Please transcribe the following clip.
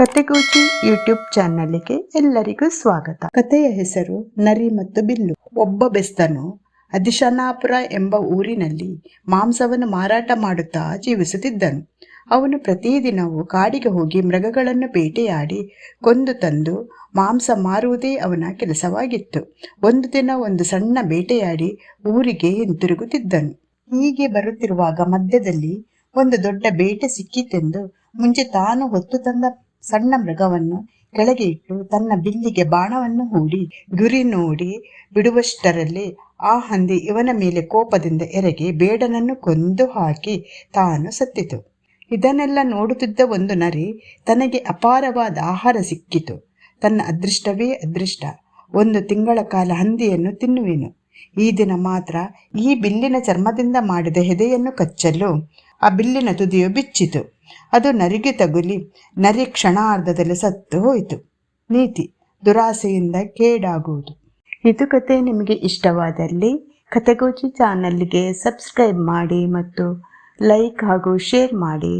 ಕತೆಗೋಜಿ YouTube ಚಾನಲ್ಗೆ ಎಲ್ಲರಿಗೂ ಸ್ವಾಗತ. ಕಥೆಯ ಹೆಸರು ನರಿ ಮತ್ತು ಬಿಲ್ಲು. ಒಬ್ಬ ಬೆಸ್ತನು ಅದಿಶನಾಪುರ ಎಂಬ ಊರಿನಲ್ಲಿ ಮಾಂಸವನ್ನು ಮಾರಾಟ ಮಾಡುತ್ತಾ ಜೀವಿಸುತ್ತಿದ್ದನು. ಅವನು ಪ್ರತಿದಿನವೂ ಕಾಡಿಗೆ ಹೋಗಿ ಮೃಗಗಳನ್ನು ಬೇಟೆಯಾಡಿ ಕೊಂದು ತಂದು ಮಾಂಸ ಮಾರುವುದೇ ಅವನ ಕೆಲಸವಾಗಿತ್ತು. ಒಂದು ದಿನ ಒಂದು ಸಣ್ಣ ಬೇಟೆಯಾಡಿ ಊರಿಗೆ ಹಿಂತಿರುಗುತ್ತಿದ್ದನು. ಹೀಗೆ ಬರುತ್ತಿರುವಾಗ ಮಧ್ಯದಲ್ಲಿ ಒಂದು ದೊಡ್ಡ ಬೇಟೆ ಸಿಕ್ಕಿತೆಂದು ಮುಂಚೆ ತಾನು ಹೊತ್ತು ತಂದ ಸಣ್ಣ ಮೃಗವನ್ನು ಕೆಳಗೆ ಇಟ್ಟು ತನ್ನ ಬಿಲ್ಲಿಗೆ ಬಾಣವನ್ನು ಹೂಡಿ ಗುರಿ ನೋಡಿ ಬಿಡುವಷ್ಟರಲ್ಲಿ ಆ ಹಂದಿ ಇವನ ಮೇಲೆ ಕೋಪದಿಂದ ಎರಗಿ ಬೇಡನನ್ನು ಕೊಂದು ಹಾಕಿ ತಾನು ಸತ್ತಿತು. ಇದನ್ನೆಲ್ಲ ನೋಡುತ್ತಿದ್ದ ಒಂದು ನರಿ ತನಗೆ ಅಪಾರವಾದ ಆಹಾರ ಸಿಕ್ಕಿತು. ತನ್ನ ಅದೃಷ್ಟವೇ ಅದೃಷ್ಟ, 1 ತಿಂಗಳ ಕಾಲ ಹಂದಿಯನ್ನು ತಿನ್ನುವೆನು. ಈ ದಿನ ಮಾತ್ರ ಈ ಬಿಲ್ಲಿನ ಚರ್ಮದಿಂದ ಮಾಡಿದ ಹೆದೆಯನ್ನು ಕಚ್ಚಲು ಆ ಬಿಲ್ಲಿನ ತುದಿಯು ಬಿಚ್ಚಿತು. ಅದು ನರಿಗೆ ತಗುಲಿ ನರಿ ಕ್ಷಣಾರ್ಧದಲ್ಲಿ ಸತ್ತು ಹೋಯಿತು. ನೀತಿ: ದುರಾಸೆಯಿಂದ ಕೇಡಾಗುವುದು. ಇದು ಕತೆ ನಿಮಗೆ ಇಷ್ಟವಾದಲ್ಲಿ ಕತೆಗೋಜಿ ಚಾನಲ್ಗೆ ಸಬ್ಸ್ಕ್ರೈಬ್ ಮಾಡಿ ಮತ್ತು ಲೈಕ್ ಹಾಗೂ ಶೇರ್ ಮಾಡಿ.